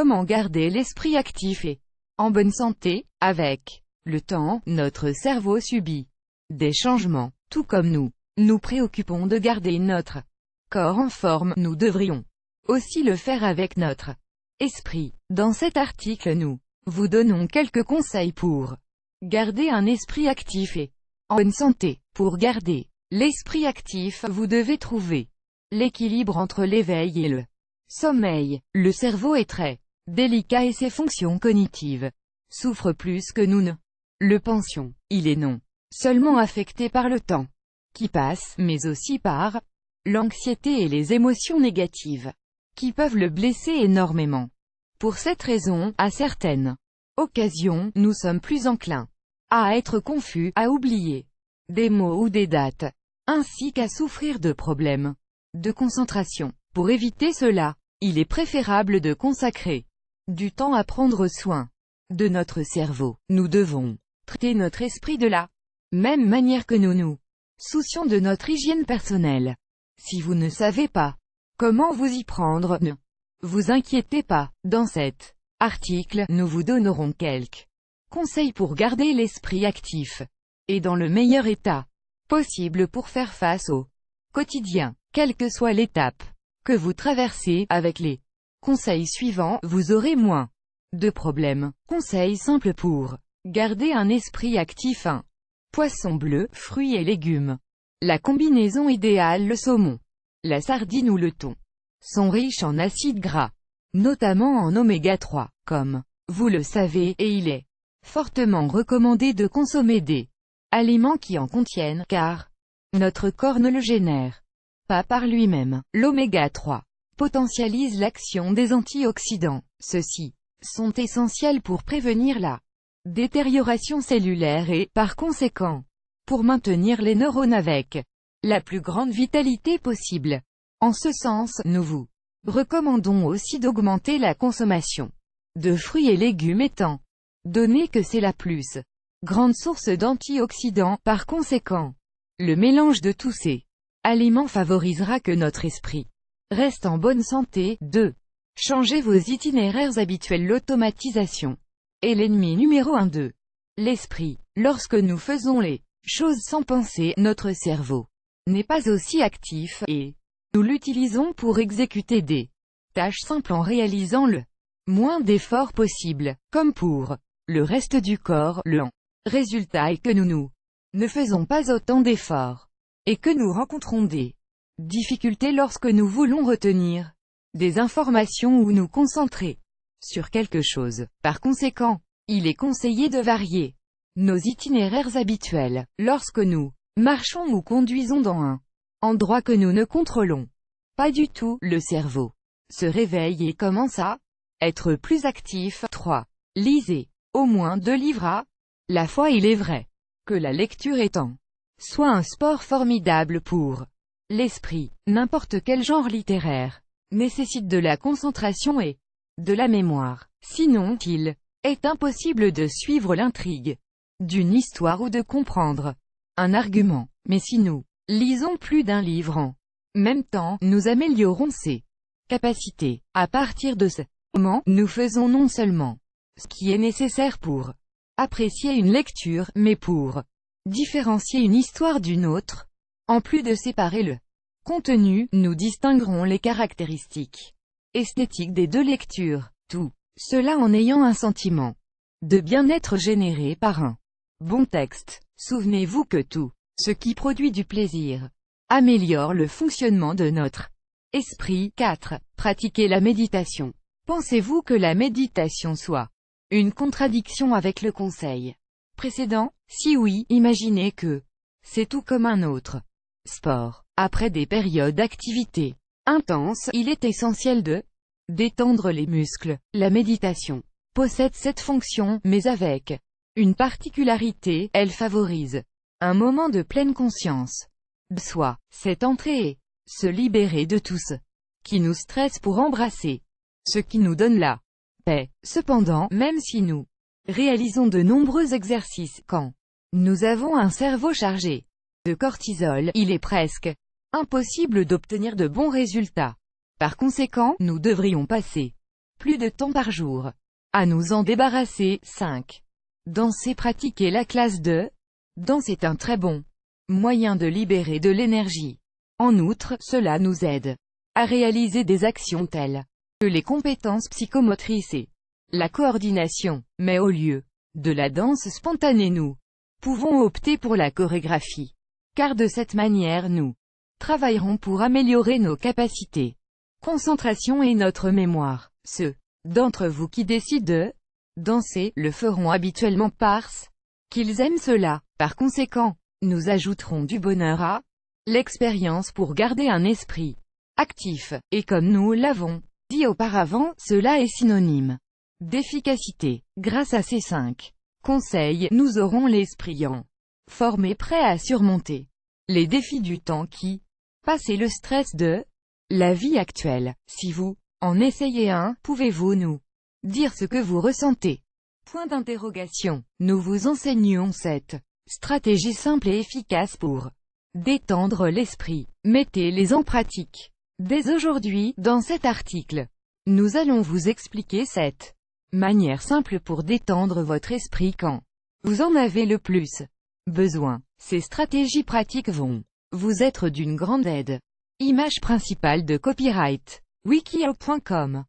Comment garder l'esprit actif et en bonne santé? Avec le temps, notre cerveau subit des changements. Tout comme nous nous préoccupons de garder notre corps en forme, nous devrions aussi le faire avec notre esprit. Dans cet article, nous vous donnons quelques conseils pour garder un esprit actif et en bonne santé. Pour garder l'esprit actif, vous devez trouver l'équilibre entre l'éveil et le sommeil. Le cerveau est très délicat et ses fonctions cognitives souffrent plus que nous ne le pensions. Il est non seulement affecté par le temps qui passe, mais aussi par l'anxiété et les émotions négatives qui peuvent le blesser énormément. Pour cette raison, à certaines occasions, nous sommes plus enclins à être confus, à oublier des mots ou des dates, ainsi qu'à souffrir de problèmes de concentration. Pour éviter cela, il est préférable de consacrer du temps à prendre soin de notre cerveau. Nous devons traiter notre esprit de la même manière que nous nous soucions de notre hygiène personnelle. Si vous ne savez pas comment vous y prendre, ne vous inquiétez pas. Dans cet article, nous vous donnerons quelques conseils pour garder l'esprit actif et dans le meilleur état possible pour faire face au quotidien. Quelle que soit l'étape que vous traversez, avec les conseils suivants, vous aurez moins de problèmes. Conseils simples pour garder un esprit actif. 1. Poisson bleu, fruits et légumes. La combinaison idéale: le saumon, la sardine ou le thon sont riches en acides gras, notamment en oméga 3. Comme vous le savez, et il est fortement recommandé de consommer des aliments qui en contiennent, car notre corps ne le génère pas par lui-même. L'oméga 3 potentialise l'action des antioxydants. Ceux-ci sont essentiels pour prévenir la détérioration cellulaire et, par conséquent, pour maintenir les neurones avec la plus grande vitalité possible. En ce sens, nous vous recommandons aussi d'augmenter la consommation de fruits et légumes, étant donné que c'est la plus grande source d'antioxydants. Par conséquent, le mélange de tous ces aliments favorisera que notre esprit reste en bonne santé. 2. Changez vos itinéraires habituels. L'automatisation est l'ennemi numéro 1 de l'esprit. Lorsque nous faisons les choses sans penser, notre cerveau n'est pas aussi actif, et nous l'utilisons pour exécuter des tâches simples en réalisant le moins d'efforts possible. Comme pour le reste du corps, le résultat est que nous ne faisons pas autant d'efforts, et que nous rencontrons des difficultés lorsque nous voulons retenir des informations ou nous concentrer sur quelque chose. Par conséquent, il est conseillé de varier nos itinéraires habituels. Lorsque nous marchons ou conduisons dans un endroit que nous ne contrôlons pas du tout, le cerveau se réveille et commence à être plus actif. 3. Lisez au moins 2 livres à la fois. Il est vrai que la lecture est en soi un sport formidable pour l'esprit. N'importe quel genre littéraire nécessite de la concentration et de la mémoire. Sinon, il est impossible de suivre l'intrigue d'une histoire ou de comprendre un argument. Mais si nous lisons plus d'un livre en même temps, nous améliorons ses capacités. À partir de ce moment, nous faisons non seulement ce qui est nécessaire pour apprécier une lecture, mais pour différencier une histoire d'une autre. En plus de séparer le contenu, nous distinguerons les caractéristiques esthétiques des 2 lectures. Tout cela en ayant un sentiment de bien-être généré par un bon texte. Souvenez-vous que tout ce qui produit du plaisir améliore le fonctionnement de notre esprit. 4. Pratiquez la méditation. Pensez-vous que la méditation soit une contradiction avec le conseil précédent? Si oui, imaginez que c'est tout comme un autre sport. Après des périodes d'activité intense, il est essentiel de détendre les muscles. La méditation possède cette fonction, mais avec une particularité: elle favorise un moment de pleine conscience de soi. Cette entrée est se libérer de tout ce qui nous stresse pour embrasser ce qui nous donne la paix. Cependant, même si nous réalisons de nombreux exercices, quand nous avons un cerveau chargé de cortisol, il est presque impossible d'obtenir de bons résultats. Par conséquent, nous devrions passer plus de temps par jour. À nous en débarrasser. 5. Danser. Pratiquer la classe de danse est un très bon moyen de libérer de l'énergie. En outre, cela nous aide à réaliser des actions telles que les compétences psychomotrices et la coordination. Mais au lieu de la danse spontanée, nous pouvons opter pour la chorégraphie. Car de cette manière nous travaillerons pour améliorer nos capacités, concentration et notre mémoire. Ceux d'entre vous qui décident de danser le feront habituellement parce qu'ils aiment cela. Par conséquent, nous ajouterons du bonheur à l'expérience pour garder un esprit actif. Et comme nous l'avons dit auparavant, cela est synonyme d'efficacité. Grâce à ces 5 conseils, nous aurons l'esprit en forme et prêt à surmonter les défis du temps qui passe et le stress de la vie actuelle. Si vous en essayez un, pouvez-vous nous dire ce que vous ressentez? Point d'interrogation. Nous vous enseignons cette stratégie simple et efficace pour détendre l'esprit. Mettez-les en pratique dès aujourd'hui. Dans cet article, nous allons vous expliquer cette manière simple pour détendre votre esprit quand vous en avez le plus besoin. Ces stratégies pratiques vont vous être d'une grande aide. Image principale de copyright. Wikio.com